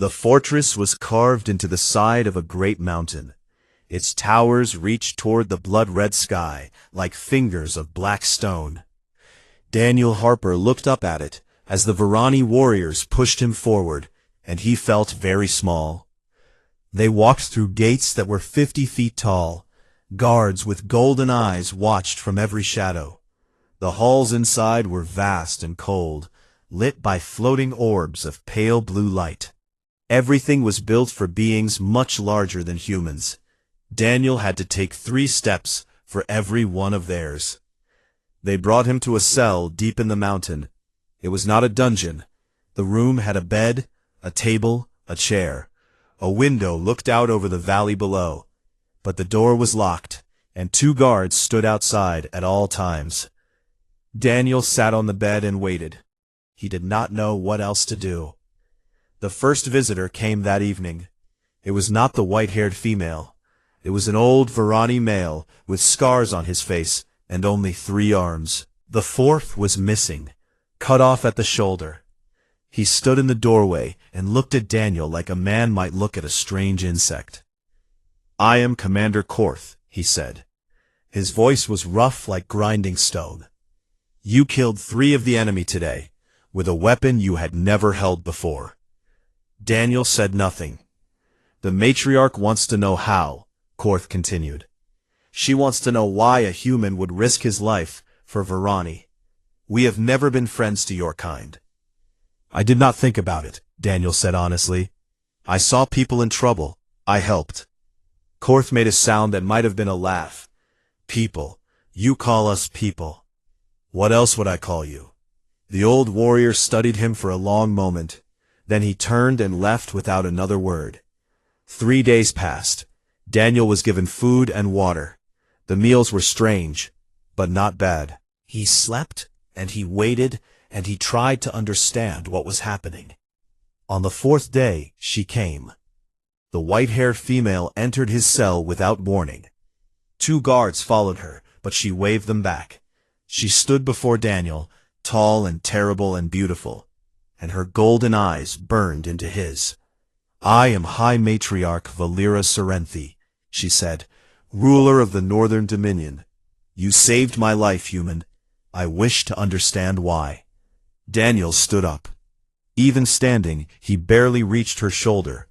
The fortress was carved into the side of a great mountain. Its towers reached toward the blood-red sky, like fingers of black stone. Daniel Harper looked up at it as the Varani warriors pushed him forward, and he felt very small. They walked through gates that were 50 feet tall. Guards with golden eyes watched from every shadow. The halls inside were vast and cold, lit by floating orbs of pale blue light. Everything was built for beings much larger than humans. Daniel had to take 3 steps for every one of theirs. They brought him to a cell deep in the mountain. It was not a dungeon. The room had a bed, a table, a chair. A window looked out over the valley below. But the door was locked, and 2 guards stood outside at all times. Daniel sat on the bed and waited. He did not know what else to do. The first visitor came that evening. It was not the white-haired female. It was an old Varani male with scars on his face and only 3 arms. The 4th was missing, cut off at the shoulder. He stood in the doorway and looked at Daniel like a man might look at a strange insect. "I am Commander Korth," he said. His voice was rough like grinding stone. "You killed 3 of the enemy today, with a weapon you had never held before." Daniel said nothing. "The matriarch wants to know how," Korth continued. "She wants to know why a human would risk his life for Varani. We have never been friends to your kind." "I did not think about it," Daniel said honestly. "I saw people in trouble. I helped." Korth made a sound that might have been a laugh. "People. You call us people. What else would I call you?" The old warrior studied him for a long moment. Then he turned and left without another word. 3 days passed. Daniel was given food and water. The meals were strange, but not bad. He slept, and he waited, and he tried to understand what was happening. On the 4th day, she came. The white-haired female entered his cell without warning. 2 guards followed her, but she waved them back. She stood before Daniel, tall and terrible and beautiful, and her golden eyes burned into his. "I am High Matriarch Valera Serenthi," she said, "ruler of the Northern Dominion. You saved my life, human. I wish to understand why." Daniel stood up. Even standing, he barely reached her shoulder.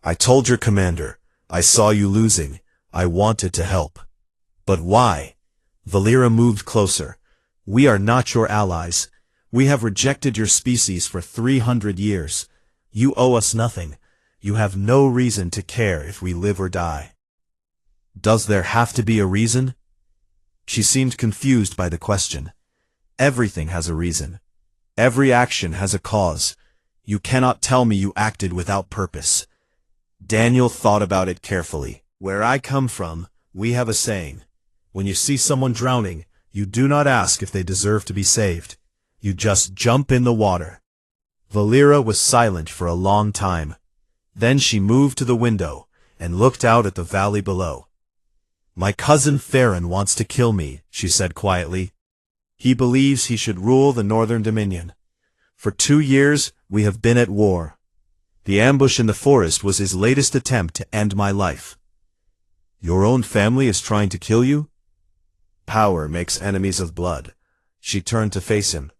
"I told your commander. I saw you losing. I wanted to help." "But why?" Valera moved closer. "We are not your allies. We have rejected your species for 300 years. You owe us nothing. You have no reason to care if we live or die." "Does there have to be a reason?" She seemed confused by the question. "Everything has a reason. Every action has a cause. You cannot tell me you acted without purpose." Daniel thought about it carefully. "Where I come from, we have a saying. When you see someone drowning, you do not ask if they deserve to be saved. You just jump in the water." Valera was silent for a long time. Then she moved to the window and looked out at the valley below. "My cousin Theron wants to kill me," she said quietly. "He believes he should rule the Northern Dominion. For 2 years, we have been at war. The ambush in the forest was his latest attempt to end my life." "Your own family is trying to kill you?" "Power makes enemies of blood." She turned to face him.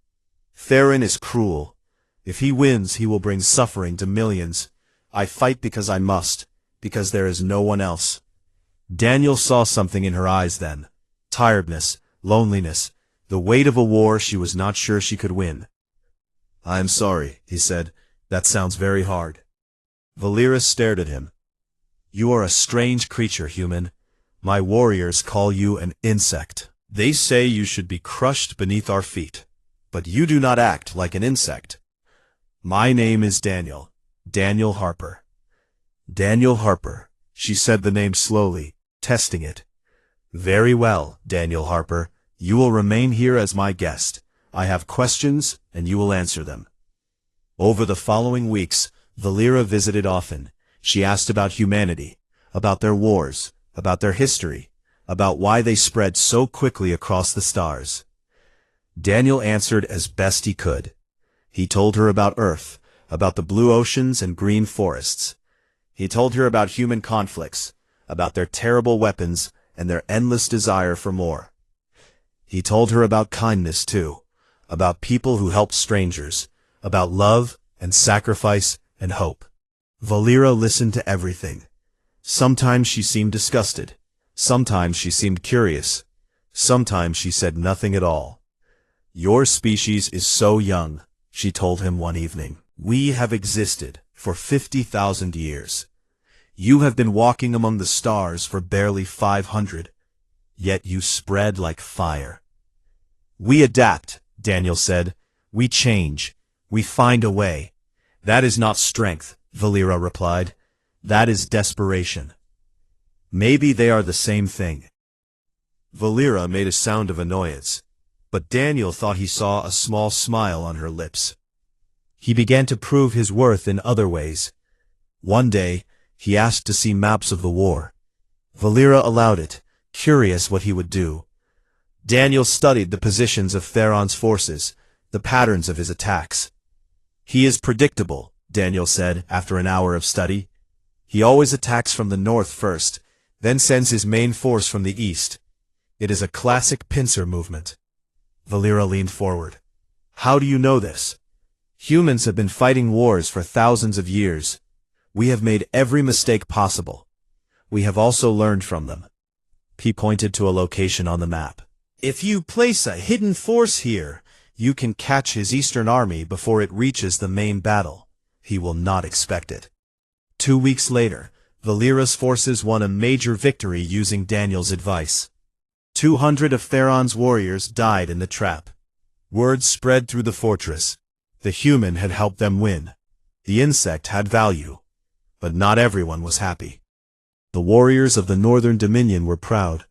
"Theron is cruel. If he wins, he will bring suffering to millions. I fight because I must, because there is no one else." Daniel saw something in her eyes then. Tiredness, loneliness, the weight of a war she was not sure she could win. "I am sorry," he said. "That sounds very hard." Valera stared at him. "You are a strange creature, human. My warriors call you an insect. They say you should be crushed beneath our feet. But you do not act like an insect." "My name is Daniel. Daniel Harper." "Daniel Harper." She said the name slowly, testing it. "Very well, Daniel Harper. You will remain here as my guest. I have questions, and you will answer them." Over the following weeks, Valera visited often. She asked about humanity, about their wars, about their history, about why they spread so quickly across the stars. Daniel answered as best he could. He told her about Earth, about the blue oceans and green forests. He told her about human conflicts, about their terrible weapons and their endless desire for more. He told her about kindness too, about people who help strangers, about love and sacrifice and hope. Valera listened to everything. Sometimes she seemed disgusted. Sometimes she seemed curious. Sometimes she said nothing at all. "Your species is so young," she told him one evening. "We have existed for 50,000 years. You have been walking among the stars for barely 500, yet you spread like fire." "We adapt," Daniel said. "We change. We find a way." "That is not strength," Valera replied. "That is desperation." "Maybe they are the same thing." Valera made a sound of annoyance, but Daniel thought he saw a small smile on her lips. He began to prove his worth in other ways. One day, he asked to see maps of the war. Valera allowed it, curious what he would do. Daniel studied the positions of Theron's forces, the patterns of his attacks. "He is predictable," Daniel said after an hour of study. "He always attacks from the north first, then sends his main force from the east. It is a classic pincer movement." Valera leaned forward. "How do you know this?" "Humans have been fighting wars for thousands of years. We have made every mistake possible. We have also learned from them." He pointed to a location on the map. "If you place a hidden force here, you can catch his eastern army before it reaches the main battle. He will not expect it." 2 weeks later, Valera's forces won a major victory using Daniel's advice. 200 of Theron's warriors died in the trap. Word spread through the fortress. The human had helped them win. The insect had value. But not everyone was happy. The warriors of the Northern Dominion were proud.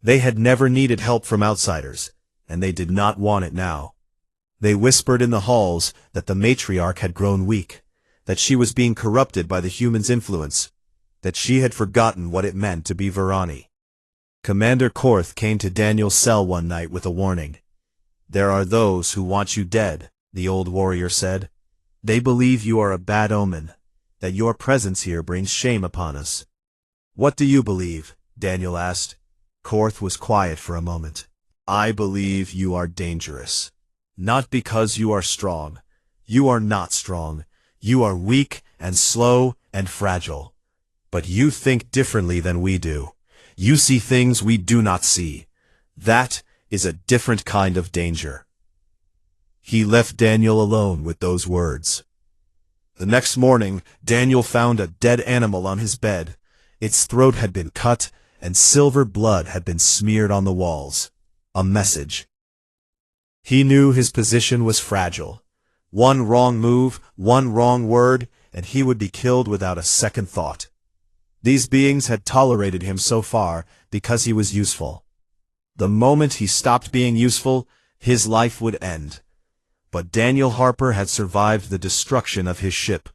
They had never needed help from outsiders, and they did not want it now. They whispered in the halls that the matriarch had grown weak, that she was being corrupted by the human's influence, that she had forgotten what it meant to be Varani. Commander Korth came to Daniel's cell one night with a warning. "There are those who want you dead," the old warrior said. "They believe you are a bad omen, that your presence here brings shame upon us." "What do you believe?" Daniel asked. Korth was quiet for a moment. "I believe you are dangerous. Not because you are strong. You are not strong. You are weak and slow and fragile. But you think differently than we do. You see things we do not see. That is a different kind of danger." He left Daniel alone with those words. The next morning, Daniel found a dead animal on his bed. Its throat had been cut, and silver blood had been smeared on the walls. A message. He knew his position was fragile. One wrong move, one wrong word, and he would be killed without a second thought. These beings had tolerated him so far because he was useful. The moment he stopped being useful, his life would end. But Daniel Harper had survived the destruction of his ship.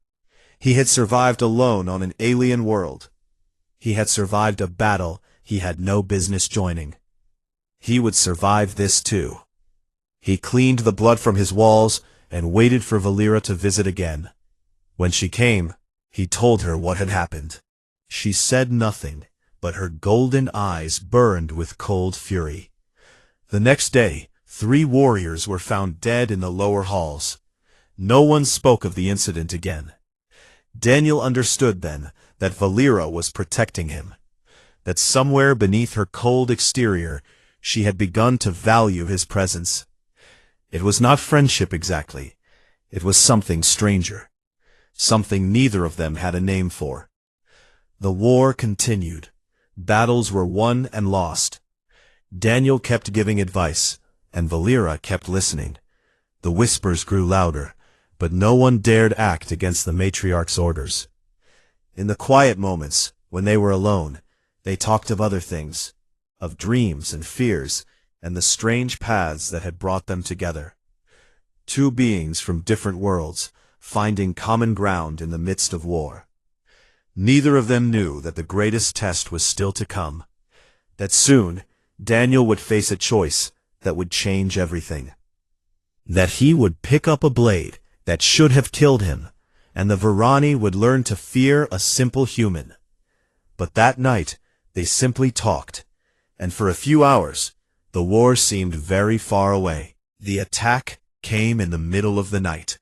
He had survived alone on an alien world. He had survived a battle he had no business joining. He would survive this too. He cleaned the blood from his walls and waited for Valera to visit again. When she came, he told her what had happened. She said nothing, but her golden eyes burned with cold fury. The next day, 3 warriors were found dead in the lower halls. No one spoke of the incident again. Daniel understood then that Valera was protecting him, that somewhere beneath her cold exterior she had begun to value his presence. It was not friendship exactly. It was something stranger, something neither of them had a name for. The war continued. Battles were won and lost. Daniel kept giving advice, and Valera kept listening. The whispers grew louder, but no one dared act against the matriarch's orders. In the quiet moments, when they were alone, they talked of other things, of dreams and fears, and the strange paths that had brought them together. 2 beings from different worlds, finding common ground in the midst of war. Neither of them knew that the greatest test was still to come, that soon Daniel would face a choice that would change everything. That he would pick up a blade that should have killed him, and the Varani would learn to fear a simple human. But that night, they simply talked, and for a few hours, the war seemed very far away. The attack came in the middle of the night.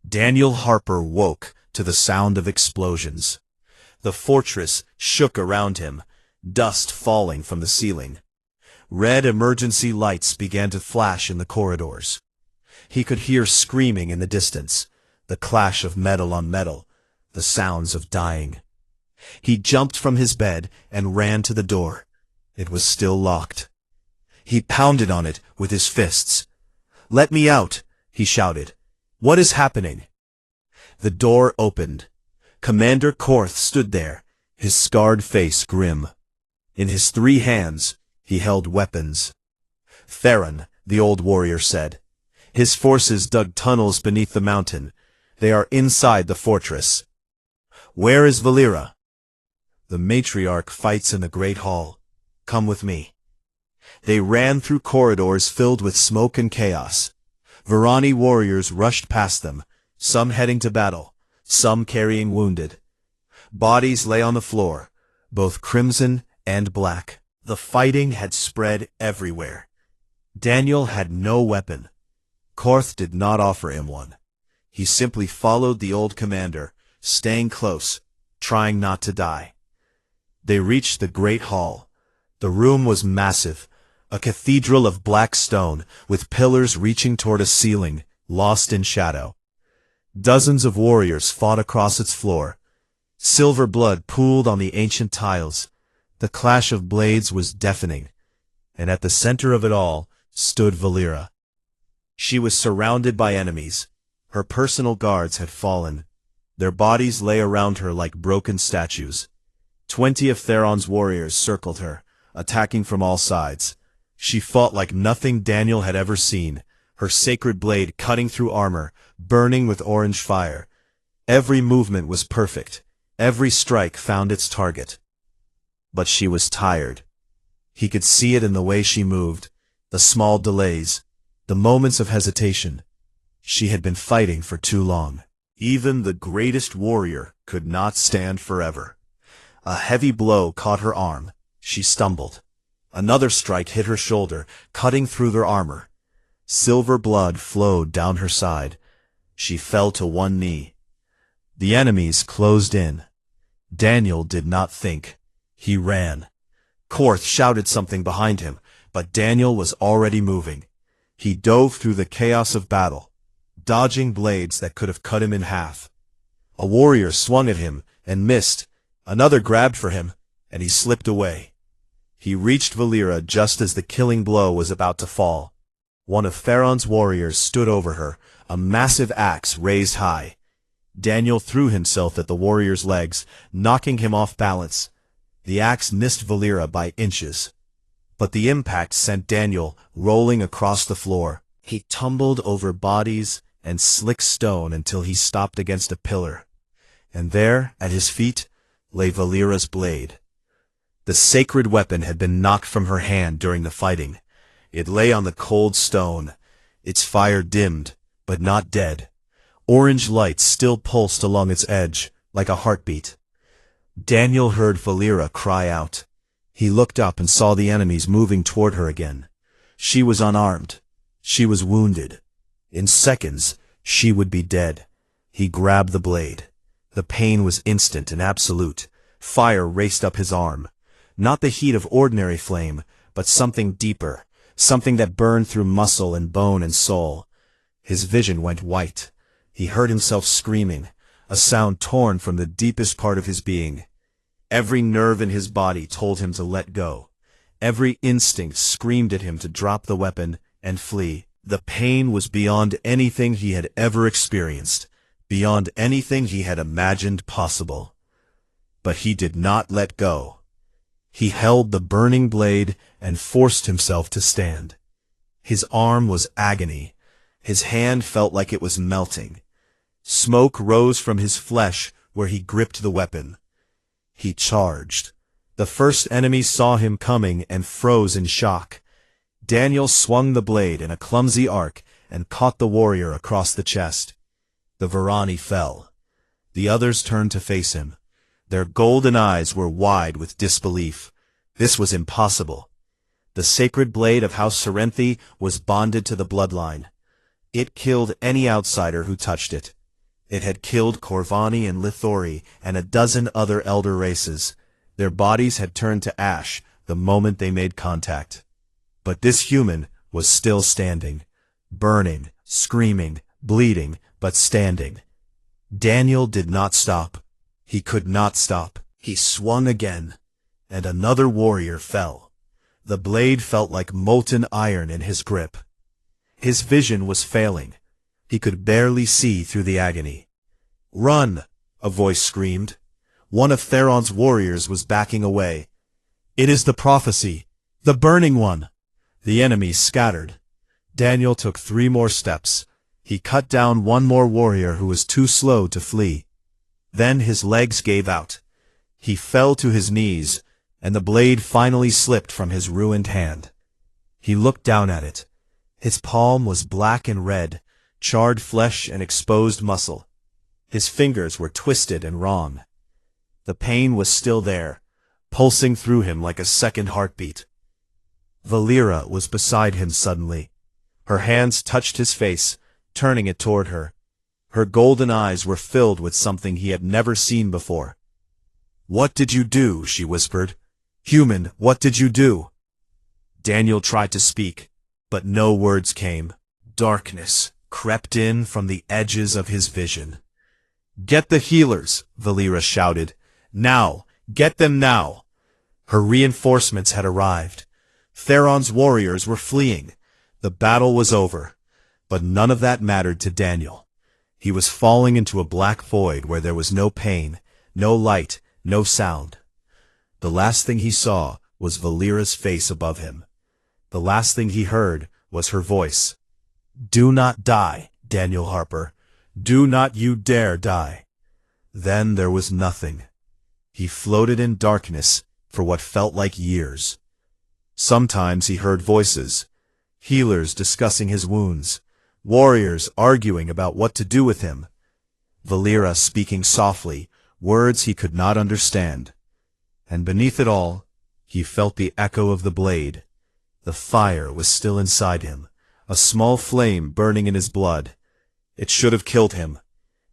Daniel Harper woke to the sound of explosions. The fortress shook around him, dust falling from the ceiling. Red emergency lights began to flash in the corridors. He could hear screaming in the distance, the clash of metal on metal, the sounds of dying. He jumped from his bed and ran to the door. It was still locked. He pounded on it with his fists. "Let me out," he shouted. "What is happening?" The door opened. Commander Korth stood there, his scarred face grim. In his 3 hands, he held weapons. "Theron," the old warrior said. "His forces dug tunnels beneath the mountain. They are inside the fortress." "Where is Valera?" "The matriarch fights in the great hall. Come with me." They ran through corridors filled with smoke and chaos. Varani warriors rushed past them, some heading to battle, some carrying wounded. Bodies lay on the floor, both crimson and black. The fighting had spread everywhere. Daniel had no weapon. Korth did not offer him one. He simply followed the old commander, staying close, trying not to die. They reached the great hall. The room was massive, a cathedral of black stone, with pillars reaching toward a ceiling, lost in shadow. Dozens of warriors fought across its floor. Silver blood pooled on the ancient tiles. The clash of blades was deafening, and at the center of it all stood Valera. She was surrounded by enemies. Her personal guards had fallen. Their bodies lay around her like broken statues. 20 of Theron's warriors circled her, attacking from all sides. She fought like nothing Daniel had ever seen, her sacred blade cutting through armor, burning with orange fire. Every movement was perfect. Every strike found its target. But she was tired. He could see it in the way she moved, the small delays, the moments of hesitation. She had been fighting for too long. Even the greatest warrior could not stand forever. A heavy blow caught her arm. She stumbled. Another strike hit her shoulder, cutting through her armor. Silver blood flowed down her side. She fell to one knee. The enemies closed in. Daniel did not think. He ran. Korth shouted something behind him, but Daniel was already moving. He dove through the chaos of battle, dodging blades that could have cut him in half. A warrior swung at him and missed. Another grabbed for him, and he slipped away. He reached Valera just as the killing blow was about to fall. One of Theron's warriors stood over her, a massive axe raised high. Daniel threw himself at the warrior's legs, knocking him off balance. The axe missed Valera by inches, but the impact sent Daniel rolling across the floor. He tumbled over bodies and slick stone until he stopped against a pillar. And there, at his feet, lay Valera's blade. The sacred weapon had been knocked from her hand during the fighting. It lay on the cold stone, its fire dimmed, but not dead. Orange light still pulsed along its edge, like a heartbeat. Daniel heard Valera cry out. He looked up and saw the enemies moving toward her again. She was unarmed. She was wounded. In seconds, she would be dead. He grabbed the blade. The pain was instant and absolute. Fire raced up his arm. Not the heat of ordinary flame, but something deeper, something that burned through muscle and bone and soul. His vision went white. He heard himself screaming, a sound torn from the deepest part of his being. Every nerve in his body told him to let go. Every instinct screamed at him to drop the weapon and flee. The pain was beyond anything he had ever experienced, beyond anything he had imagined possible. But he did not let go. He held the burning blade and forced himself to stand. His arm was agony. His hand felt like it was melting. Smoke rose from his flesh where he gripped the weapon. He charged. The first enemy saw him coming and froze in shock. Daniel swung the blade in a clumsy arc and caught the warrior across the chest. The Varani fell. The others turned to face him. Their golden eyes were wide with disbelief. This was impossible. The sacred blade of House Serenthi was bonded to the bloodline. It killed any outsider who touched it. It had killed Corvani and Lithori and a dozen other elder races. Their bodies had turned to ash the moment they made contact. But this human was still standing, burning, screaming, bleeding, but standing. Daniel did not stop. He could not stop. He swung again, and another warrior fell. The blade felt like molten iron in his grip. His vision was failing. He could barely see through the agony. "Run!" a voice screamed. One of Theron's warriors was backing away. "It is the prophecy, the burning one!" The enemies scattered. Daniel took 3 more steps. He cut down one more warrior who was too slow to flee. Then his legs gave out. He fell to his knees, and the blade finally slipped from his ruined hand. He looked down at it. His palm was black and red, charred flesh and exposed muscle. His fingers were twisted and wrong. The pain was still there, pulsing through him like a second heartbeat. Valera was beside him suddenly. Her hands touched his face, turning it toward her. Her golden eyes were filled with something he had never seen before. "What did you do?" she whispered. "Human, what did you do?" Daniel tried to speak, but no words came. Darkness crept in from the edges of his vision. "Get the healers!" Valera shouted. "Now! Get them now!" Her reinforcements had arrived. Theron's warriors were fleeing. The battle was over. But none of that mattered to Daniel. He was falling into a black void where there was no pain, no light, no sound. The last thing he saw was Valera's face above him. The last thing he heard was her voice. "Do not die, Daniel Harper. Do not you dare die." Then there was nothing. He floated in darkness for what felt like years. Sometimes he heard voices, healers discussing his wounds, warriors arguing about what to do with him, Valera speaking softly, words he could not understand. And beneath it all, he felt the echo of the blade. The fire was still inside him, a small flame burning in his blood. It should have killed him.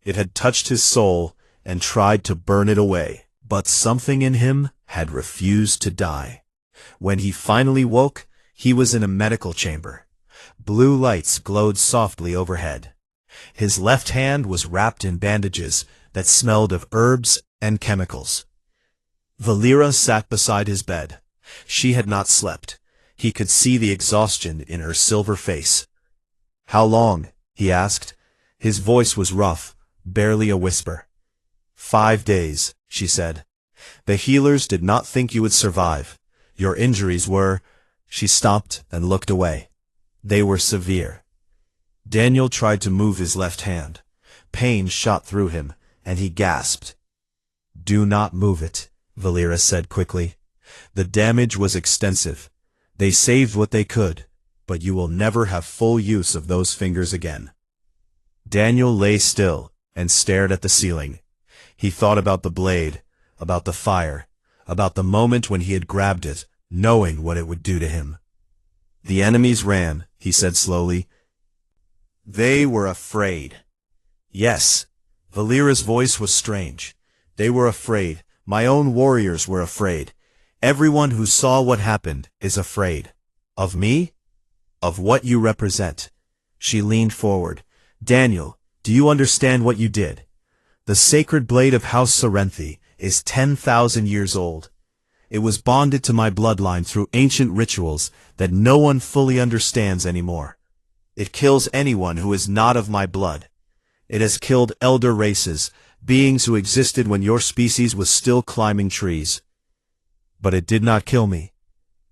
It had touched his soul and tried to burn it away. But something in him had refused to die. When he finally woke, he was in a medical chamber. Blue lights glowed softly overhead. His left hand was wrapped in bandages that smelled of herbs and chemicals. Valera sat beside his bed. She had not slept. He could see the exhaustion in her silver face. "How long?" he asked. His voice was rough, barely a whisper. 5 days, she said. "The healers did not think you would survive. Your injuries were—" She stopped and looked away. "They were severe." Daniel tried to move his left hand. Pain shot through him, and he gasped. "Do not move it," Valera said quickly. "The damage was extensive. They saved what they could, but you will never have full use of those fingers again." Daniel lay still and stared at the ceiling. He thought about the blade, about the fire, about the moment when he had grabbed it, knowing what it would do to him. "The enemies ran," he said slowly. "They were afraid." Yes, Valera's voice was strange. "They were afraid. My own warriors were afraid. Everyone who saw what happened is afraid. Of me? Of what you represent." She leaned forward. "Daniel, do you understand what you did? The sacred blade of House Serenthi is 10,000 years old. It was bonded to my bloodline through ancient rituals that no one fully understands anymore. It kills anyone who is not of my blood. It has killed elder races, beings who existed when your species was still climbing trees. But it did not kill me.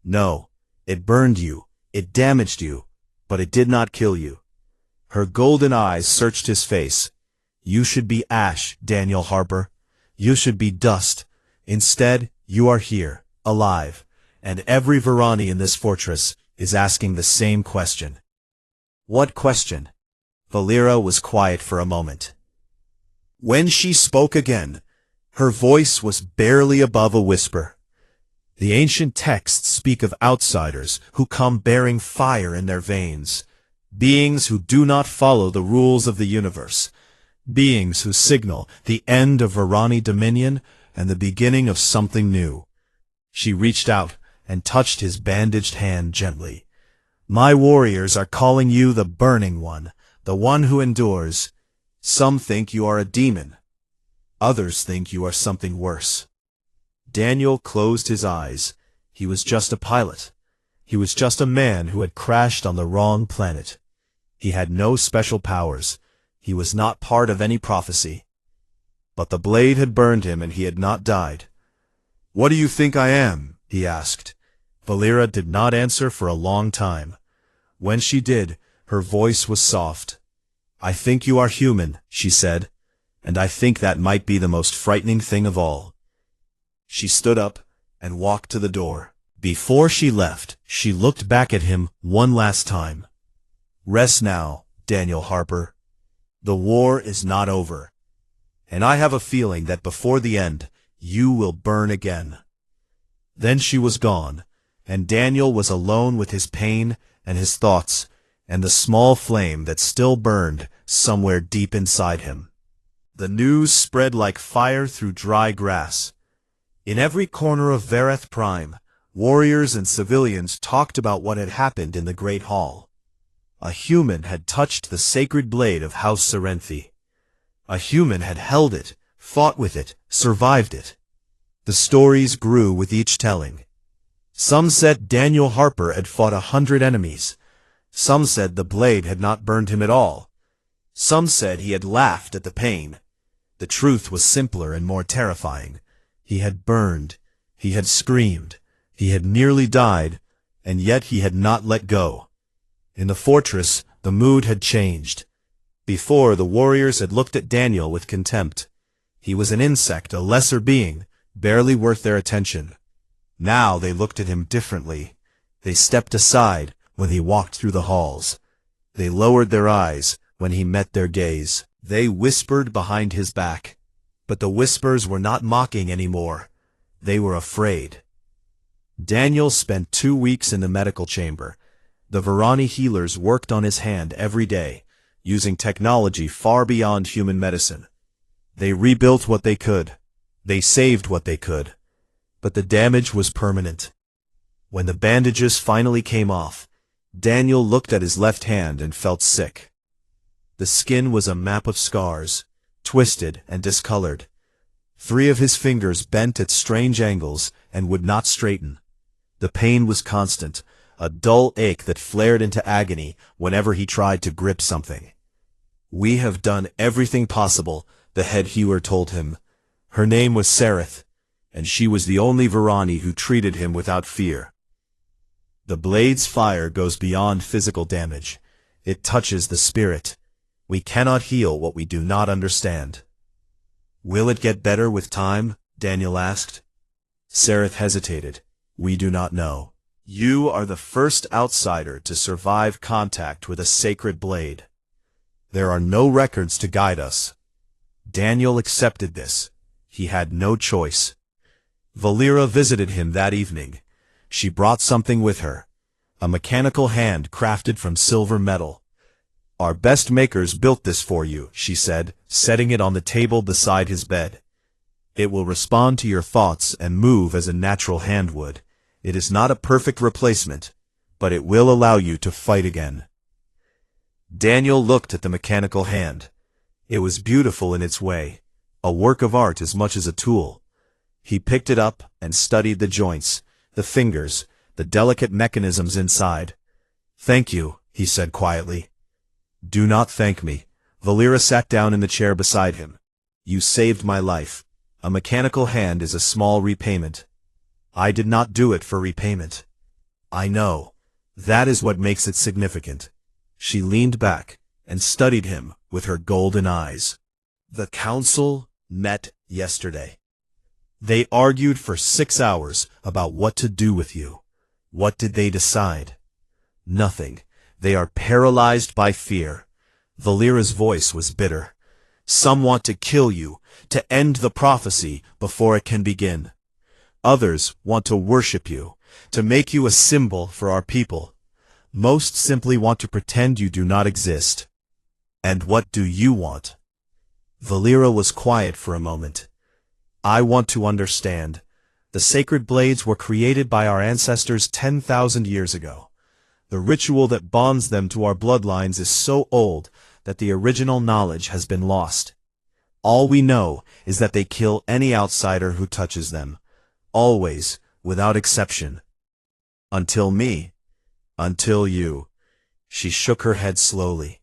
No, it burned you, it damaged you, but it did not kill you." Her golden eyes searched his face. "You should be ash, Daniel Harper. You should be dust. Instead, you are here, alive, and every Varani in this fortress is asking the same question." "What question?" Valera was quiet for a moment. When she spoke again, her voice was barely above a whisper. The ancient texts speak of outsiders who come bearing fire in their veins, beings who do not follow the rules of the universe, beings who signal the end of Varani dominion and the beginning of something new. She reached out and touched his bandaged hand gently. My warriors are calling you the Burning One, the one who endures. Some think you are a demon. Others think you are something worse. Daniel closed his eyes. He was just a pilot. He was just a man who had crashed on the wrong planet. He had no special powers. He was not part of any prophecy. But the blade had burned him and he had not died. What do you think I am? He asked. Valera did not answer for a long time. When she did, her voice was soft. I think you are human, she said, and I think that might be the most frightening thing of all. She stood up and walked to the door. Before she left, she looked back at him one last time. Rest now, Daniel Harper. The war is not over, and I have a feeling that before the end, you will burn again. Then she was gone, and Daniel was alone with his pain and his thoughts, and the small flame that still burned somewhere deep inside him. The news spread like fire through dry grass. In every corner of Vareth Prime, warriors and civilians talked about what had happened in the Great Hall. A human had touched the sacred blade of House Serenthi. A human had held it, fought with it, survived it. The stories grew with each telling. Some said Daniel Harper had fought 100 enemies. Some said the blade had not burned him at all. Some said he had laughed at the pain. The truth was simpler and more terrifying. He had burned. He had screamed. He had nearly died, and yet he had not let go. In the fortress, the mood had changed. Before, the warriors had looked at Daniel with contempt. He was an insect, a lesser being, barely worth their attention. Now they looked at him differently. They stepped aside when he walked through the halls. They lowered their eyes when he met their gaze. They whispered behind his back. But the whispers were not mocking anymore. They were afraid. Daniel spent 2 weeks in the medical chamber. The Varani healers worked on his hand every day, using technology far beyond human medicine. They rebuilt what they could. They saved what they could. But the damage was permanent. When the bandages finally came off, Daniel looked at his left hand and felt sick. The skin was a map of scars, twisted and discolored. 3 of his fingers bent at strange angles and would not straighten. The pain was constant, a dull ache that flared into agony whenever he tried to grip something. We have done everything possible, the head healer told him. Her name was Sereth, and she was the only Varani who treated him without fear. The blade's fire goes beyond physical damage. It touches the spirit. We cannot heal what we do not understand. Will it get better with time? Daniel asked. Sereth hesitated. We do not know. You are the first outsider to survive contact with a sacred blade. There are no records to guide us. Daniel accepted this. He had no choice. Valera visited him that evening. She brought something with her, a mechanical hand crafted from silver metal. Our best makers built this for you, she said, setting it on the table beside his bed. It will respond to your thoughts and move as a natural hand would. It is not a perfect replacement, but it will allow you to fight again. Daniel looked at the mechanical hand. It was beautiful in its way, a work of art as much as a tool. He picked it up and studied the joints, the fingers, the delicate mechanisms inside. Thank you, he said quietly. Do not thank me. Valera sat down in the chair beside him. You saved my life. A mechanical hand is a small repayment. I did not do it for repayment. I know. That is what makes it significant. She leaned back and studied him with her golden eyes. The council met yesterday. They argued for 6 hours about what to do with you. What did they decide? Nothing. They are paralyzed by fear. Valera's voice was bitter. Some want to kill you, to end the prophecy before it can begin. Others want to worship you, to make you a symbol for our people. Most simply want to pretend you do not exist. And what do you want? Valera was quiet for a moment. I want to understand. The sacred blades were created by our ancestors 10,000 years ago. The ritual that bonds them to our bloodlines is so old that the original knowledge has been lost. All we know is that they kill any outsider who touches them. Always, without exception. Until me. Until you. She shook her head slowly.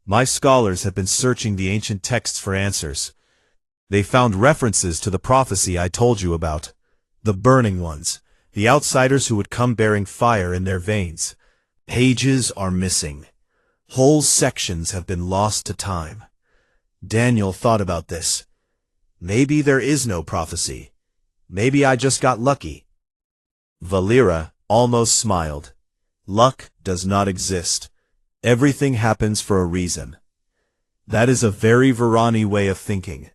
My scholars have been searching the ancient texts for answers. They found references to the prophecy I told you about. The burning ones, the outsiders who would come bearing fire in their veins. Pages are missing. Whole sections have been lost to time. Daniel thought about this. Maybe there is no prophecy. Maybe I just got lucky. Valera almost smiled. Luck does not exist. Everything happens for a reason. That is a very Varani way of thinking.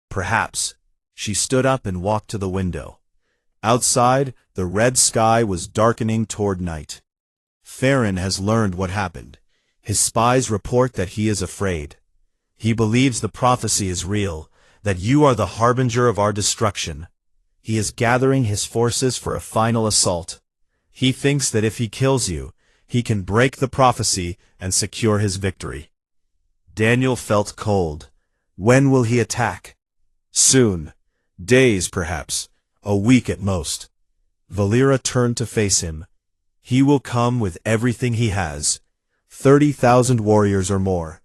Perhaps. She stood up and walked to the window. Outside, the red sky was darkening toward night. Farron has learned what happened. His spies report that he is afraid. He believes the prophecy is real, that you are the harbinger of our destruction. He is gathering his forces for a final assault. He thinks that if he kills you, he can break the prophecy and secure his victory. Daniel felt cold. When will he attack? Soon. Days, perhaps. A week at most. Valera turned to face him. He will come with everything he has. 30,000 warriors or more.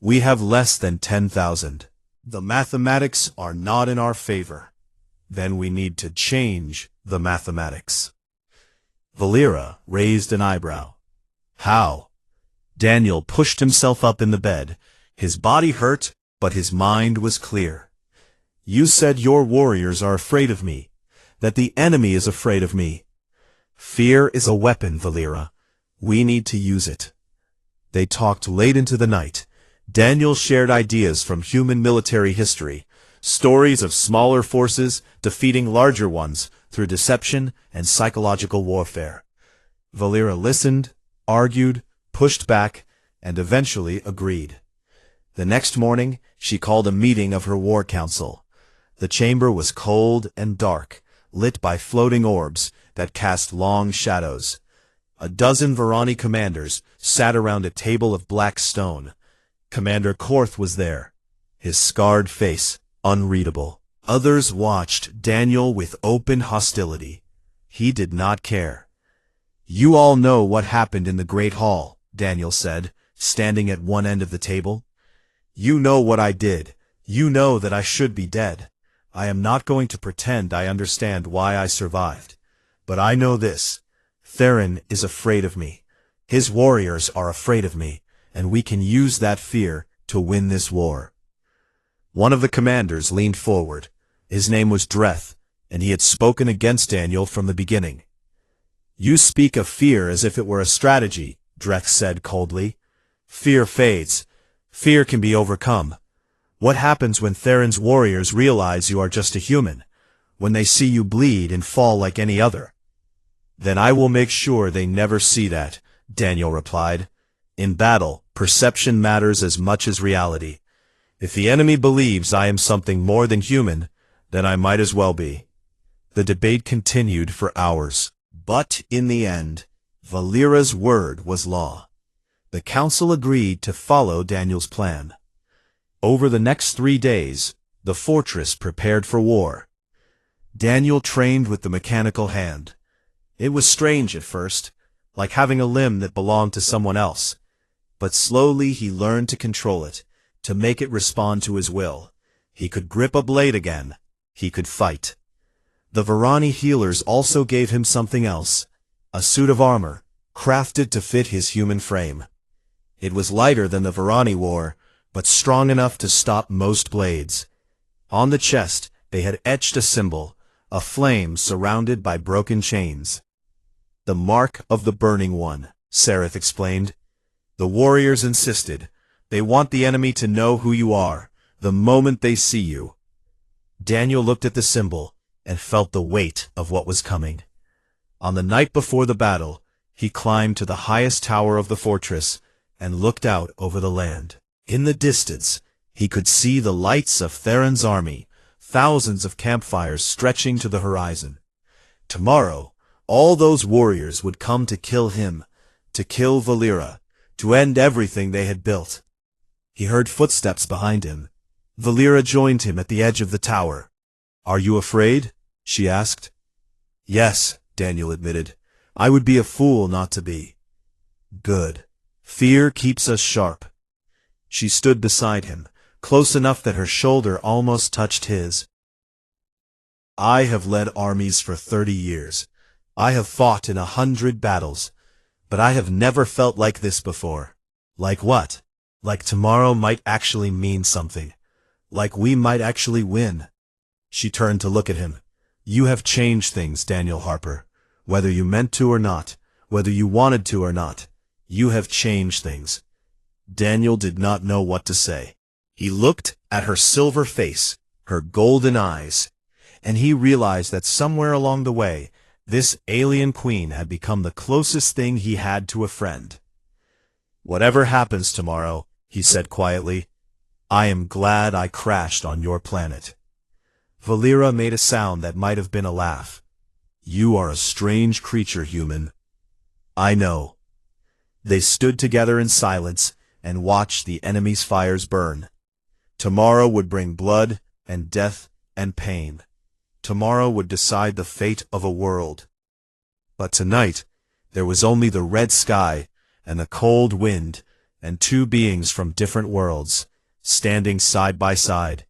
We have less than 10,000. The mathematics are not in our favor. Then we need to change the mathematics. Valera raised an eyebrow. How? Daniel pushed himself up in the bed. His body hurt, but his mind was clear. You said your warriors are afraid of me, that the enemy is afraid of me. Fear is a weapon, Valera. We need to use it. They talked late into the night. Daniel shared ideas from human military history, stories of smaller forces defeating larger ones through deception and psychological warfare. Valera listened, argued, pushed back, and eventually agreed. The next morning, she called a meeting of her war council. The chamber was cold and dark, lit by floating orbs that cast long shadows. A dozen Varani commanders sat around a table of black stone. Commander Korth was there, his scarred face unreadable. Others watched Daniel with open hostility. He did not care. You all know what happened in the Great Hall, Daniel said, standing at one end of the table. You know what I did. You know that I should be dead. I am not going to pretend I understand why I survived. But I know this. Theron is afraid of me. His warriors are afraid of me, and we can use that fear to win this war. One of the commanders leaned forward. His name was Dreth, and he had spoken against Daniel from the beginning. You speak of fear as if it were a strategy, Dreth said coldly. Fear fades. Fear can be overcome. What happens when Theron's warriors realize you are just a human, when they see you bleed and fall like any other? Then I will make sure they never see that, Daniel replied. In battle, perception matters as much as reality. If the enemy believes I am something more than human, then I might as well be. The debate continued for hours. But in the end, Valera's word was law. The council agreed to follow Daniel's plan. Over the next 3 days, the fortress prepared for war. Daniel trained with the mechanical hand. It was strange at first, like having a limb that belonged to someone else. But slowly he learned to control it, to make it respond to his will. He could grip a blade again. He could fight. The Varani healers also gave him something else, a suit of armor, crafted to fit his human frame. It was lighter than the Varani wore, but strong enough to stop most blades. On the chest, they had etched a symbol, a flame surrounded by broken chains. The mark of the burning one, Sereth explained. The warriors insisted. They want the enemy to know who you are, the moment they see you. Daniel looked at the symbol and felt the weight of what was coming. On the night before the battle, he climbed to the highest tower of the fortress and looked out over the land. In the distance, he could see the lights of Theron's army, thousands of campfires stretching to the horizon. Tomorrow, all those warriors would come to kill him, to kill Valera, to end everything they had built. He heard footsteps behind him. Valera joined him at the edge of the tower. "Are you afraid?" she asked. "Yes," Daniel admitted. "I would be a fool not to be." "Good. Fear keeps us sharp." She stood beside him, close enough that her shoulder almost touched his. "I have led armies for 30 years. I have fought in 100 battles, but I have never felt like this before." "Like what?" "Like tomorrow might actually mean something. Like we might actually win." She turned to look at him. "You have changed things, Daniel Harper. Whether you meant to or not, whether you wanted to or not, you have changed things." Daniel did not know what to say. He looked at her silver face, her golden eyes, and he realized that somewhere along the way, this alien queen had become the closest thing he had to a friend. "Whatever happens tomorrow," he said quietly, "I am glad I crashed on your planet." Valera made a sound that might have been a laugh. "You are a strange creature, human." "I know." They stood together in silence and watched the enemy's fires burn. Tomorrow would bring blood and death and pain. Tomorrow would decide the fate of a world. But tonight, there was only the red sky and the cold wind and two beings from different worlds, standing side by side,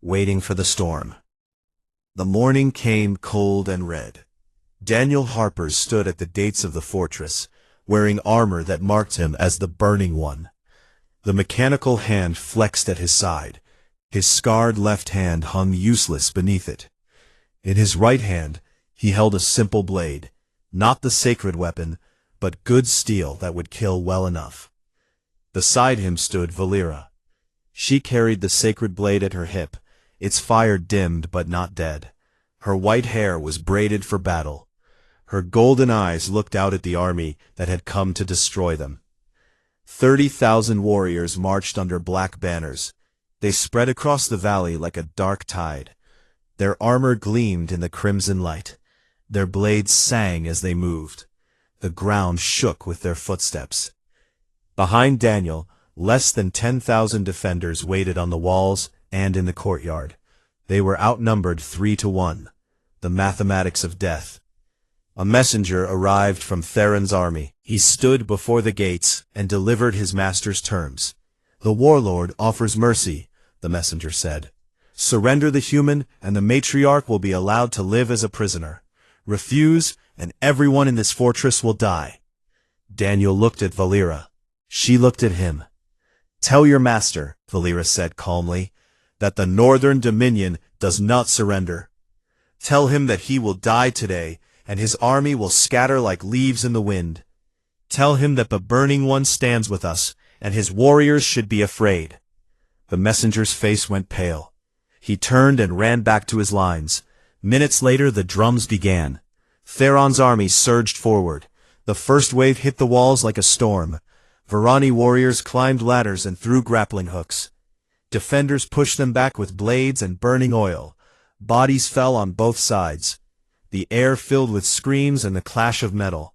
waiting for the storm. The morning came cold and red. Daniel Harper stood at the gates of the fortress, wearing armor that marked him as the Burning One. The mechanical hand flexed at his side. His scarred left hand hung useless beneath it. In his right hand, he held a simple blade, not the sacred weapon, but good steel that would kill well enough. Beside him stood Valera. She carried the sacred blade at her hip, its fire dimmed but not dead. Her white hair was braided for battle. Her golden eyes looked out at the army that had come to destroy them. 30,000 warriors marched under black banners. They spread across the valley like a dark tide. Their armor gleamed in the crimson light. Their blades sang as they moved. The ground shook with their footsteps. Behind Daniel, less than 10,000 defenders waited on the walls and in the courtyard. They were outnumbered 3-1, the mathematics of death. A messenger arrived from Theron's army. He stood before the gates and delivered his master's terms. "The warlord offers mercy," the messenger said. "Surrender the human, and the matriarch will be allowed to live as a prisoner. Refuse, and everyone in this fortress will die." Daniel looked at Valera. She looked at him. "Tell your master," Valera said calmly, "that the Northern Dominion does not surrender. Tell him that he will die today, and his army will scatter like leaves in the wind. Tell him that the Burning One stands with us, and his warriors should be afraid." The messenger's face went pale. He turned and ran back to his lines. Minutes later, the drums began. Theron's army surged forward. The first wave hit the walls like a storm. Varani warriors climbed ladders and threw grappling hooks. Defenders pushed them back with blades and burning oil. Bodies fell on both sides. The air filled with screams and the clash of metal.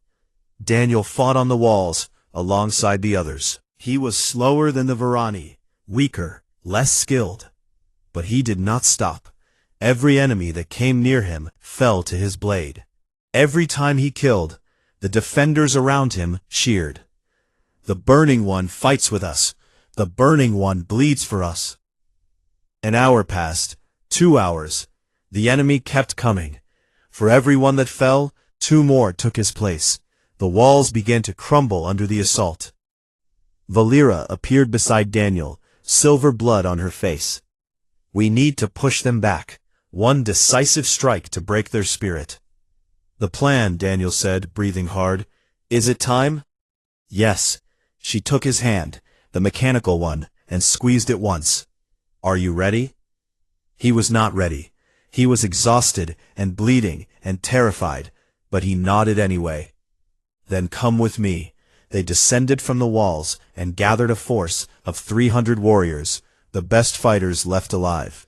Daniel fought on the walls, alongside the others. He was slower than the Varani, weaker, less skilled. But he did not stop. Every enemy that came near him fell to his blade. Every time he killed, the defenders around him cheered. "The Burning One fights with us. The Burning One bleeds for us." An hour passed, 2 hours. The enemy kept coming. For every one that fell, 2 more took his place. The walls began to crumble under the assault. Valera appeared beside Daniel, silver blood on her face. "We need to push them back. One decisive strike to break their spirit." "The plan," Daniel said, breathing hard. "Is it time?" "Yes." She took his hand, the mechanical one, and squeezed it once. Are you ready? He was not ready. He was exhausted and bleeding and terrified, but he nodded anyway. Then come with me. They descended from the walls and gathered a force of 300 warriors, the best fighters left alive.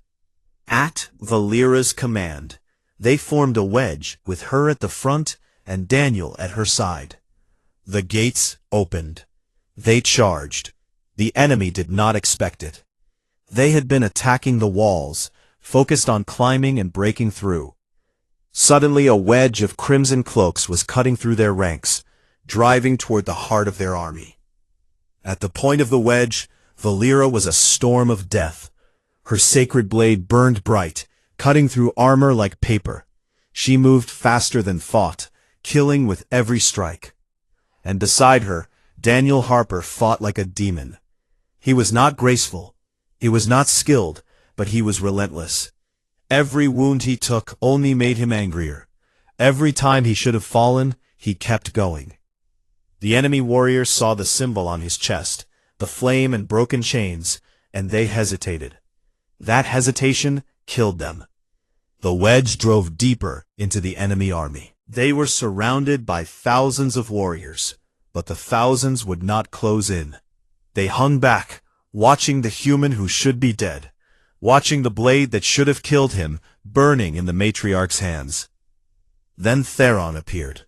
At Valera's command, they formed a wedge with her at the front and Daniel at her side. The gates opened. They charged. The enemy did not expect it. They had been attacking the walls, focused on climbing and breaking through. Suddenly a wedge of crimson cloaks was cutting through their ranks, driving toward the heart of their army. At the point of the wedge, Valera was a storm of death. Her sacred blade burned bright, cutting through armor like paper. She moved faster than thought, killing with every strike. And beside her, Daniel Harper fought like a demon. He was not graceful. He was not skilled, but he was relentless. Every wound he took only made him angrier. Every time he should have fallen, he kept going. The enemy warriors saw the symbol on his chest, the flame and broken chains, and they hesitated. That hesitation killed them. The wedge drove deeper into the enemy army. They were surrounded by thousands of warriors, but the thousands would not close in. They hung back, watching the human who should be dead, watching the blade that should have killed him burning in the matriarch's hands. Then Theron appeared.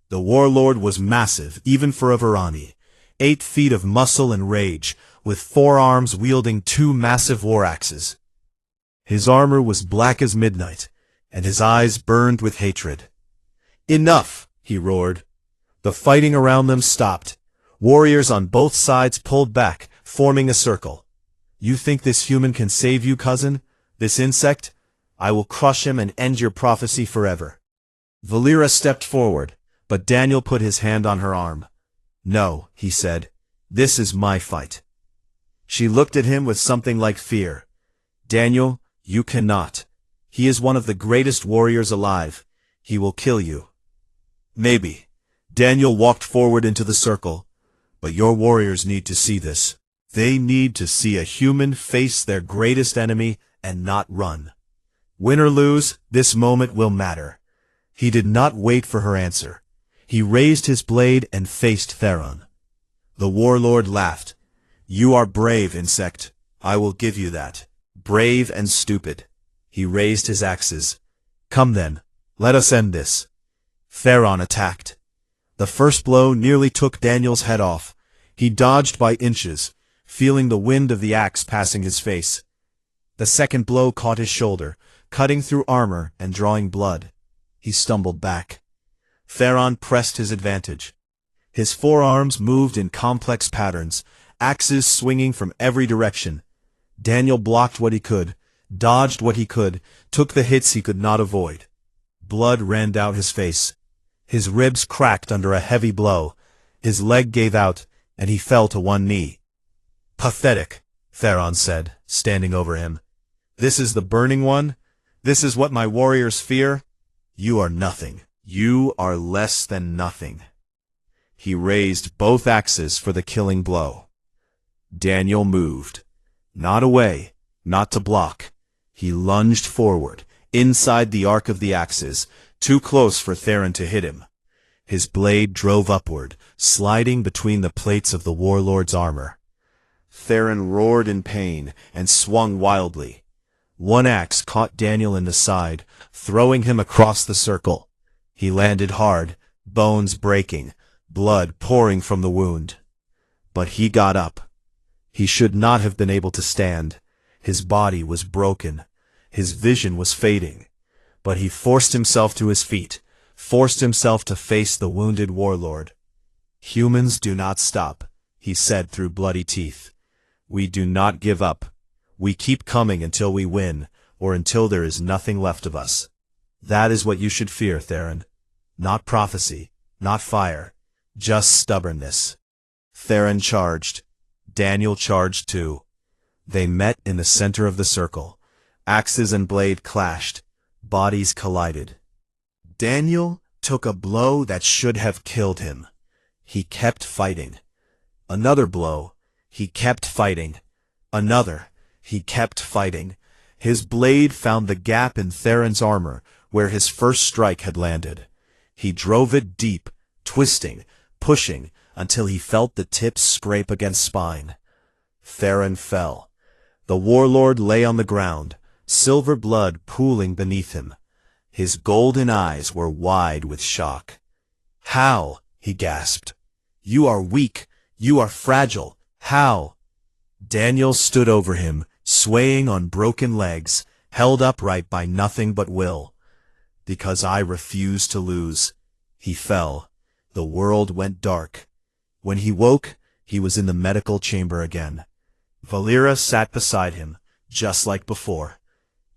The warlord was massive, even for a Varani, 8 feet of muscle and rage, with 4 arms wielding 2 massive war axes. His armor was black as midnight, and his eyes burned with hatred. "Enough!" he roared. The fighting around them stopped. Warriors on both sides pulled back, forming a circle. "You think this human can save you, cousin? This insect? I will crush him and end your prophecy forever." Valera stepped forward, but Daniel put his hand on her arm. "No," he said. "This is my fight." She looked at him with something like fear. "Daniel, you cannot. He is one of the greatest warriors alive. He will kill you." "Maybe." Daniel walked forward into the circle. "But your warriors need to see this. They need to see a human face their greatest enemy and not run. Win or lose, this moment will matter." He did not wait for her answer. He raised his blade and faced Theron. The warlord laughed. "You are brave, insect. I will give you that. Brave and stupid." He raised his axes. "Come then, let us end this." Theron attacked. The first blow nearly took Daniel's head off. He dodged by inches, feeling the wind of the axe passing his face. The second blow caught his shoulder, cutting through armor and drawing blood. He stumbled back. Theron pressed his advantage. His forearms moved in complex patterns, axes swinging from every direction. Daniel blocked what he could, dodged what he could, took the hits he could not avoid. Blood ran down his face. His ribs cracked under a heavy blow. His leg gave out, and he fell to one knee. "Pathetic," Theron said, standing over him. "This is the burning one? This is what my warriors fear? You are nothing. You are less than nothing." He raised both axes for the killing blow. Daniel moved. Not away, not to block. He lunged forward, inside the arc of the axes, too close for Theron to hit him. His blade drove upward, sliding between the plates of the warlord's armor. Theron roared in pain and swung wildly. One axe caught Daniel in the side, throwing him across the circle. He landed hard, bones breaking, blood pouring from the wound. But he got up. He should not have been able to stand. His body was broken. His vision was fading. But he forced himself to his feet, forced himself to face the wounded warlord. "Humans do not stop," he said through bloody teeth. "We do not give up. We keep coming until we win, or until there is nothing left of us. That is what you should fear, Theron. Not prophecy, not fire, just stubbornness." Theron charged. Daniel charged too. They met in the center of the circle. Axes and blade clashed. Bodies collided. Daniel took a blow that should have killed him. He kept fighting. Another blow. He kept fighting. Another. He kept fighting. His blade found the gap in Theron's armor where his first strike had landed. He drove it deep, twisting, pushing, until he felt the tips scrape against spine. Theron fell. The warlord lay on the ground, silver blood pooling beneath him. His golden eyes were wide with shock. "How?" he gasped. "You are weak. You are fragile. How?" Daniel stood over him, swaying on broken legs, held upright by nothing but will. "Because I refuse to lose." He fell. The world went dark. When he woke, he was in the medical chamber again. Valera sat beside him, just like before.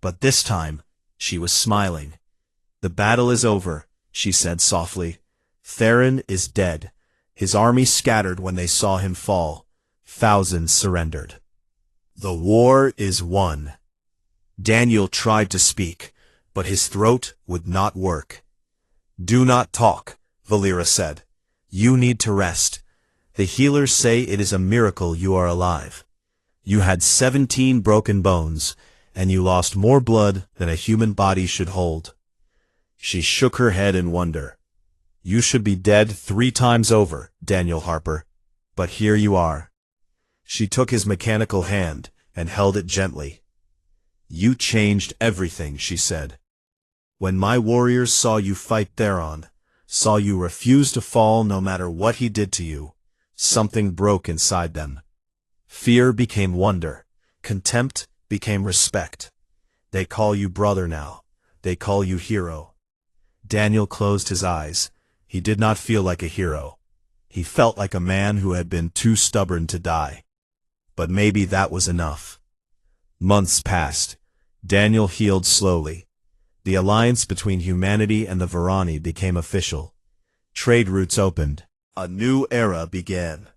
But this time, she was smiling. "The battle is over," she said softly. "Theron is dead. His army scattered when they saw him fall. Thousands surrendered. The war is won." Daniel tried to speak, but his throat would not work. "Do not talk," Valera said. "You need to rest. The healers say it is a miracle you are alive. You had 17 broken bones, and you lost more blood than a human body should hold." She shook her head in wonder. "You should be dead 3 times over, Daniel Harper. But here you are." She took his mechanical hand and held it gently. "You changed everything," she said. "When my warriors saw you fight Theron, saw you refuse to fall no matter what he did to you, something broke inside them. Fear became wonder. Contempt became respect. They call you brother now. They call you hero." Daniel closed his eyes. He did not feel like a hero. He felt like a man who had been too stubborn to die. But maybe that was enough. Months passed. Daniel healed slowly. The alliance between humanity and the Varani became official. Trade routes opened. A new era began.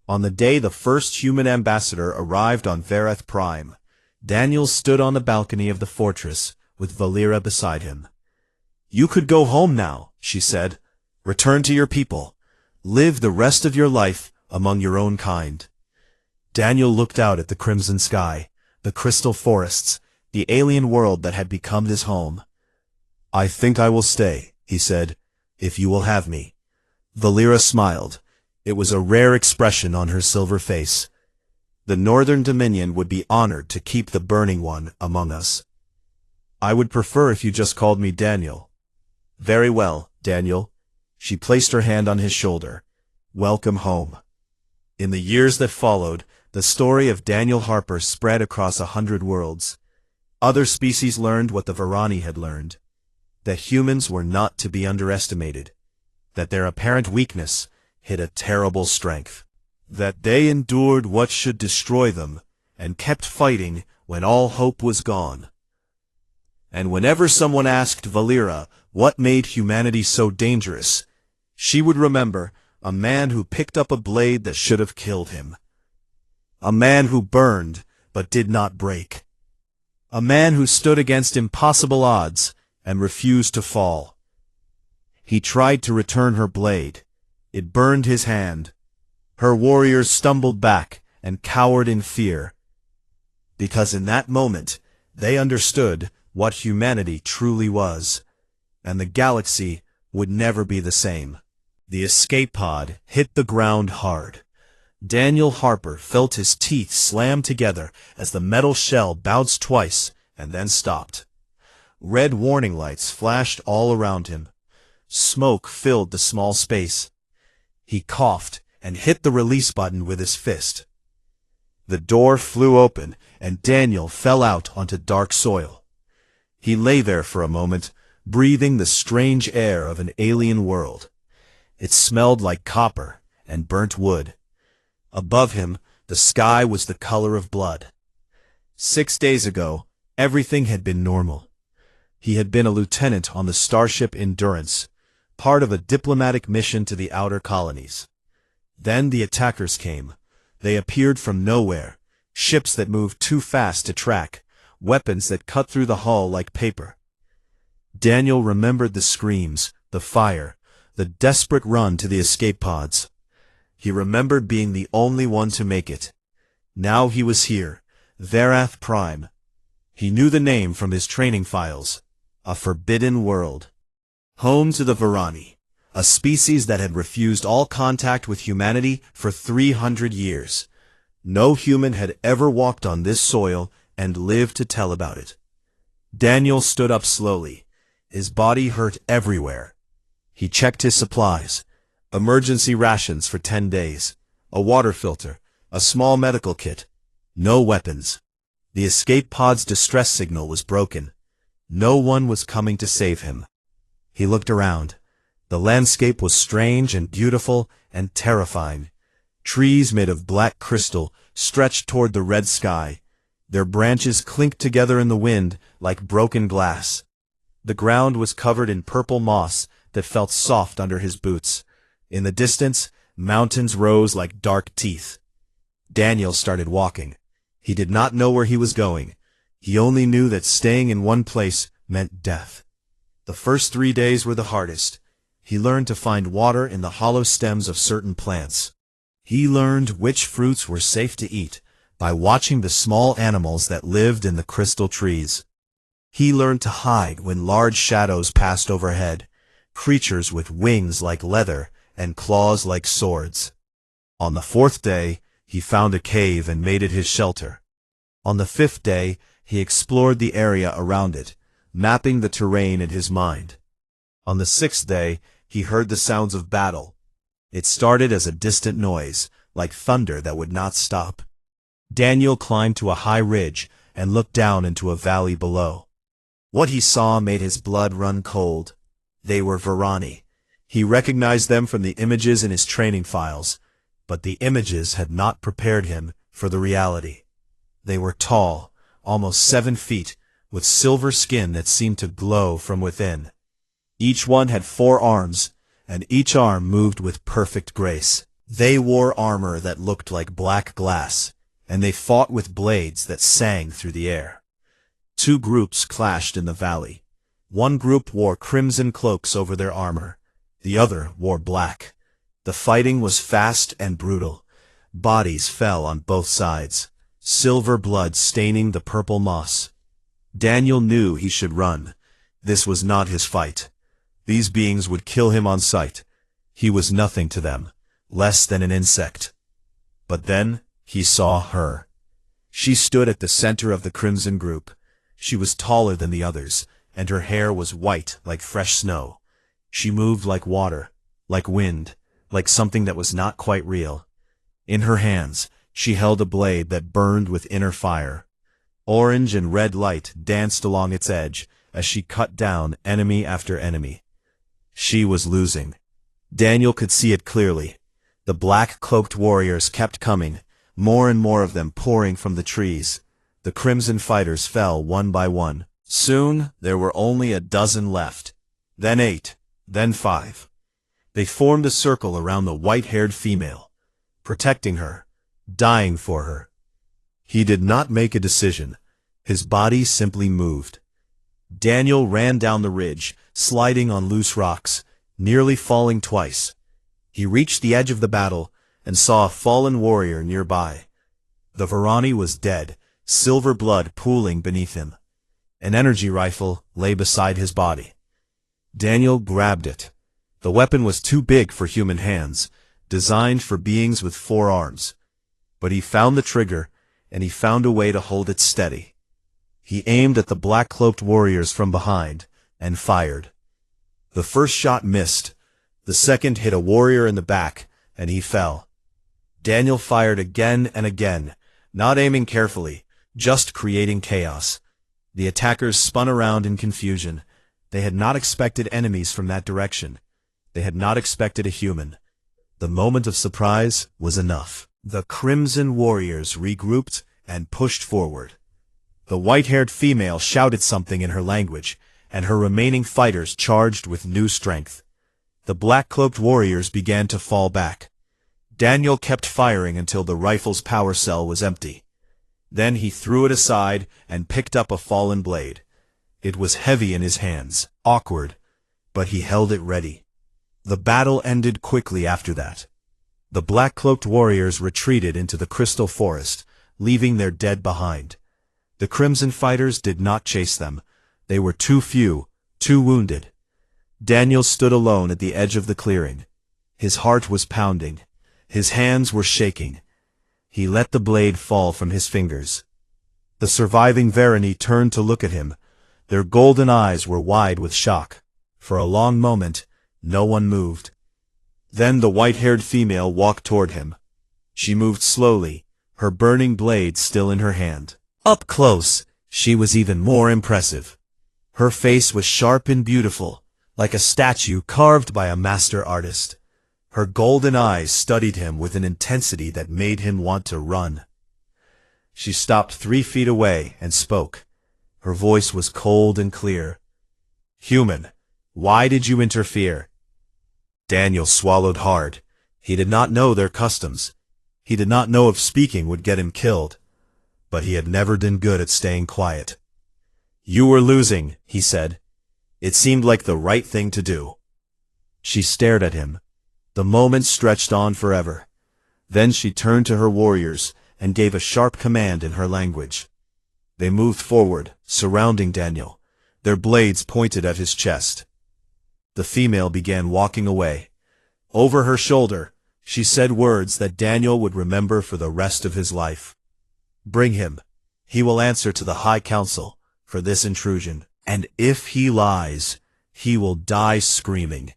On the day the first human ambassador arrived on Vareth Prime, Daniel stood on the balcony of the fortress with Valera beside him. "You could go home now," she said. "Return to your people. Live the rest of your life among your own kind." Daniel looked out at the crimson sky, the crystal forests, the alien world that had become his home. "I think I will stay," he said, "if you will have me." Valera smiled. It was a rare expression on her silver face. "The Northern Dominion would be honored to keep the Burning One among us." "I would prefer if you just called me Daniel." "Very well, Daniel." She placed her hand on his shoulder. "Welcome home." In the years that followed, the story of Daniel Harper spread across 100 worlds. Other species learned what the Varani had learned, that humans were not to be underestimated, that their apparent weakness hid a terrible strength, that they endured what should destroy them and kept fighting when all hope was gone. And whenever someone asked Valera what made humanity so dangerous, she would remember a man who picked up a blade that should have killed him. A man who burned but did not break. A man who stood against impossible odds and refused to fall. He tried to return her blade. It burned his hand. Her warriors stumbled back and cowered in fear, because in that moment they understood what humanity truly was, and the galaxy would never be the same. The escape pod hit the ground hard. Daniel Harper felt his teeth slam together as the metal shell bounced twice and then stopped. Red warning lights flashed all around him. Smoke filled the small space. He coughed and hit the release button with his fist. The door flew open, and Daniel fell out onto dark soil. He lay there for a moment, breathing the strange air of an alien world. It smelled like copper and burnt wood. Above him, the sky was the color of blood. 6 days ago, everything had been normal. He had been a lieutenant on the starship Endurance, part of a diplomatic mission to the outer colonies. Then the attackers came. They appeared from nowhere, ships that moved too fast to track, weapons that cut through the hull like paper. Daniel remembered the screams, the fire, the desperate run to the escape pods. He remembered being the only one to make it. Now he was here, Verath Prime. He knew the name from his training files. A forbidden world. Home to the Varani, a species that had refused all contact with humanity for 300 years. No human had ever walked on this soil and lived to tell about it. Daniel stood up slowly. His body hurt everywhere. He checked his supplies. Emergency rations for 10 days. A water filter. A small medical kit. No weapons. The escape pod's distress signal was broken. No one was coming to save him. He looked around. The landscape was strange and beautiful and terrifying. Trees made of black crystal stretched toward the red sky. Their branches clinked together in the wind like broken glass. The ground was covered in purple moss that felt soft under his boots. In the distance, mountains rose like dark teeth. Daniel started walking. He did not know where he was going. He only knew that staying in one place meant death. The first 3 days were the hardest. He learned to find water in the hollow stems of certain plants. He learned which fruits were safe to eat by watching the small animals that lived in the crystal trees. He learned to hide when large shadows passed overhead, creatures with wings like leather and claws like swords. On the 4th day, he found a cave and made it his shelter. On the 5th day, he explored the area around it, mapping the terrain in his mind. On the 6th day, he heard the sounds of battle. It started as a distant noise, like thunder that would not stop. Daniel climbed to a high ridge and looked down into a valley below. What he saw made his blood run cold. They were Varani. He recognized them from the images in his training files, but the images had not prepared him for the reality. They were tall, almost 7 feet, with silver skin that seemed to glow from within. Each one had 4 arms, and each arm moved with perfect grace. They wore armor that looked like black glass, and they fought with blades that sang through the air. 2 groups clashed in the valley. One group wore crimson cloaks over their armor. The other wore black. The fighting was fast and brutal. Bodies fell on both sides, silver blood staining the purple moss. Daniel knew he should run. This was not his fight. These beings would kill him on sight. He was nothing to them, less than an insect. But then he saw her. She stood at the center of the crimson group. She was taller than the others, and her hair was white like fresh snow. She moved like water, like wind, like something that was not quite real. In her hands, she held a blade that burned with inner fire. Orange and red light danced along its edge as she cut down enemy after enemy. She was losing. Daniel could see it clearly. The black-cloaked warriors kept coming, more and more of them pouring from the trees. The crimson fighters fell one by one. Soon there were only a dozen left, then 8, then 5. They formed a circle around the white-haired female, protecting her, dying for her. He did not make a decision. His body simply moved. Daniel ran down the ridge, sliding on loose rocks, nearly falling twice. He reached the edge of the battle and saw a fallen warrior nearby. The Varani was dead, silver blood pooling beneath him. An energy rifle lay beside his body. Daniel grabbed it. The weapon was too big for human hands, designed for beings with 4 arms. But he found the trigger, and he found a way to hold it steady. He aimed at the black-cloaked warriors from behind, and fired. The first shot missed. The second hit a warrior in the back, and he fell. Daniel fired again and again, not aiming carefully, just creating chaos. The attackers spun around in confusion. They had not expected enemies from that direction. They had not expected a human. The moment of surprise was enough. The Crimson Warriors regrouped and pushed forward. The white-haired female shouted something in her language, and her remaining fighters charged with new strength. The black-cloaked warriors began to fall back. Daniel kept firing until the rifle's power cell was empty. Then he threw it aside and picked up a fallen blade. It was heavy in his hands, awkward, but he held it ready. The battle ended quickly after that. The black-cloaked warriors retreated into the crystal forest, leaving their dead behind. The Crimson fighters did not chase them. They were too few, too wounded. Daniel stood alone at the edge of the clearing. His heart was pounding. His hands were shaking. He let the blade fall from his fingers. The surviving Verani turned to look at him. Their golden eyes were wide with shock. For a long moment, no one moved. Then the white-haired female walked toward him. She moved slowly, her burning blade still in her hand. Up close, she was even more impressive. Her face was sharp and beautiful, like a statue carved by a master artist. Her golden eyes studied him with an intensity that made him want to run. She stopped 3 feet away and spoke. Her voice was cold and clear. "Human, why did you interfere?" Daniel swallowed hard. He did not know their customs. He did not know if speaking would get him killed. But he had never been good at staying quiet. "You were losing," he said. "It seemed like the right thing to do." She stared at him. The moment stretched on forever. Then she turned to her warriors and gave a sharp command in her language. They moved forward, surrounding Daniel. Their blades pointed at his chest. The female began walking away. Over her shoulder, she said words that Daniel would remember for the rest of his life. "Bring him. He will answer to the High Council for this intrusion. And if he lies, he will die screaming."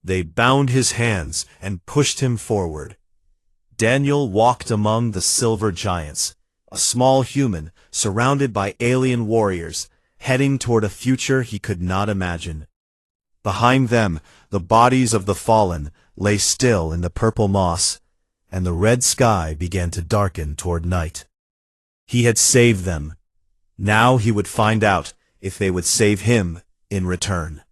They bound his hands and pushed him forward. Daniel walked among the silver giants, a small human surrounded by alien warriors, heading toward a future he could not imagine. Behind them, the bodies of the fallen lay still in the purple moss, and the red sky began to darken toward night. He had saved them. Now he would find out if they would save him in return.